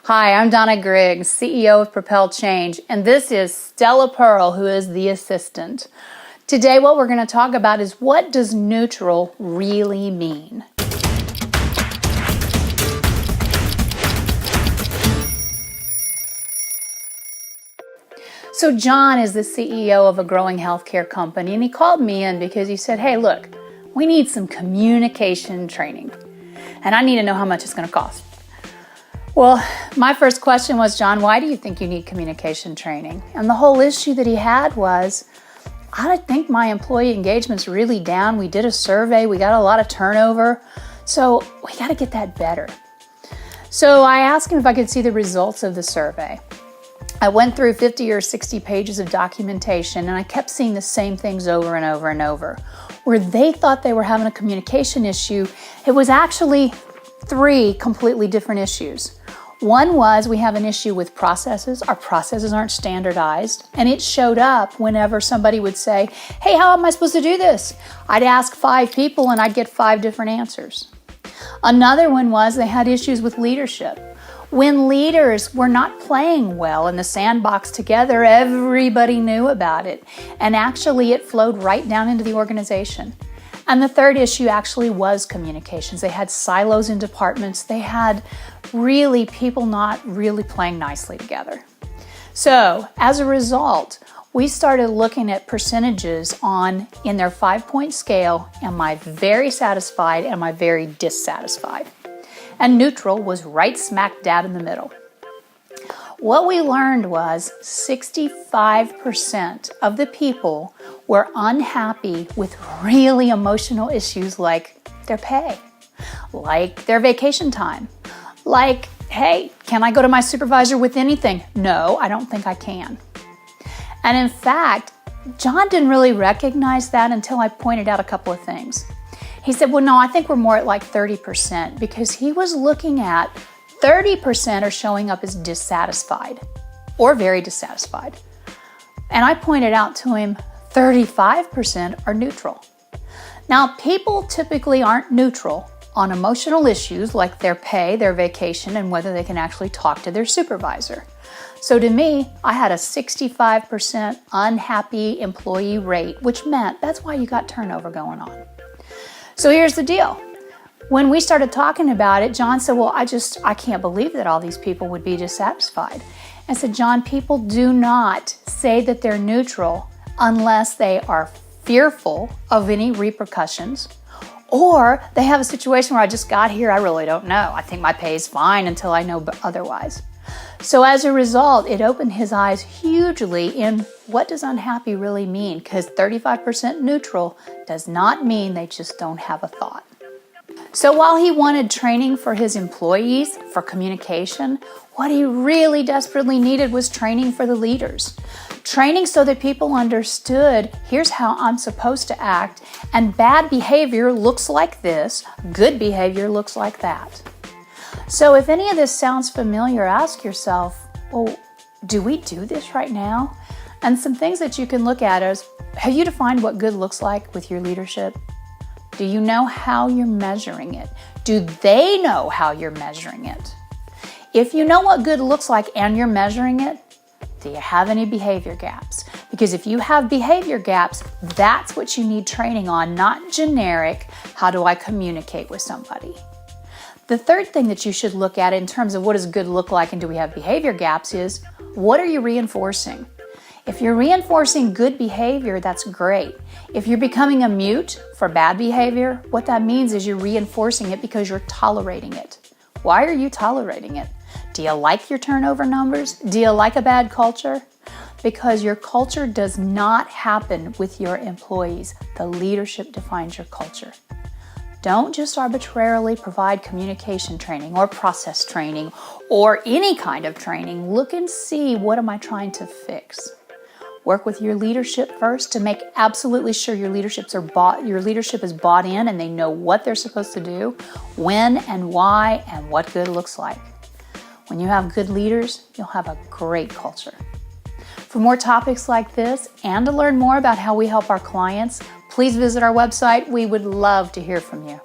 Hi, I'm Donna Griggs, CEO of Propel Change, and this is Stella Pearl, who is the assistant. Today what we're going to talk about is, what does neutral really mean? So John is the CEO of a growing healthcare company, and he called me in because he said, hey, look, we need some communication training, and I need to know how much it's going to cost. Well, my first question was, John, why do you think you need communication training? And the whole issue that he had was, I think my employee engagement's really down. We did a survey, we got a lot of turnover, so we got to get that better. So I asked him if I could see the results of the survey. I went through 50 or 60 pages of documentation, and I kept seeing the same things over and over and over. Where they thought they were having a communication issue, it was actually 3 completely different issues. One was, we have an issue with processes. Our processes aren't standardized, and it showed up whenever somebody would say, hey, how am I supposed to do this? I'd ask 5 people and I'd get 5 different answers. Another one was, they had issues with leadership. When leaders were not playing well in the sandbox together, everybody knew about it, and actually it flowed right down into the organization. And the third issue actually was communications. They had silos in departments. They had really people not really playing nicely together. So as a result, we started looking at percentages in their 5-point scale. Am I very satisfied? Am I very dissatisfied? And neutral was right smack dab in the middle. What we learned was 65% of the people were unhappy with really emotional issues like their pay, like their vacation time, like, hey, can I go to my supervisor with anything? No, I don't think I can. And in fact, John didn't really recognize that until I pointed out a couple of things. He said, well, no, I think we're more at like 30%, because he was looking at 30% are showing up as dissatisfied or very dissatisfied. And I pointed out to him 35% are neutral. Now, people typically aren't neutral on emotional issues like their pay, their vacation, and whether they can actually talk to their supervisor. So to me, I had a 65% unhappy employee rate, which meant that's why you got turnover going on. So here's the deal. When we started talking about it, John said, well, I can't believe that all these people would be dissatisfied. I said, John, people do not say that they're neutral unless they are fearful of any repercussions, or they have a situation where I just got here, I really don't know. I think my pay is fine until I know otherwise. So as a result, it opened his eyes hugely in what does unhappy really mean, because 35% neutral does not mean they just don't have a thought. So while he wanted training for his employees for communication, what he really desperately needed was training for the leaders. Training so that people understood, here's how I'm supposed to act, and bad behavior looks like this, good behavior looks like that. So if any of this sounds familiar, ask yourself, well, do we do this right now? And some things that you can look at is, have you defined what good looks like with your leadership? Do you know how you're measuring it? Do they know how you're measuring it? If you know what good looks like and you're measuring it, do you have any behavior gaps? Because if you have behavior gaps, that's what you need training on, not generic, how do I communicate with somebody? The third thing that you should look at in terms of what does good look like and do we have behavior gaps is, what are you reinforcing? If you're reinforcing good behavior, that's great. If you're becoming a mute for bad behavior, what that means is you're reinforcing it because you're tolerating it. Why are you tolerating it? Do you like your turnover numbers? Do you like a bad culture? Because your culture does not happen with your employees. The leadership defines your culture. Don't just arbitrarily provide communication training or process training or any kind of training. Look and see, what am I trying to fix? Work with your leadership first to make absolutely sure your leadership is bought in and they know what they're supposed to do, when and why, and what good looks like. When you have good leaders, you'll have a great culture. For more topics like this and to learn more about how we help our clients, please visit our website. We would love to hear from you.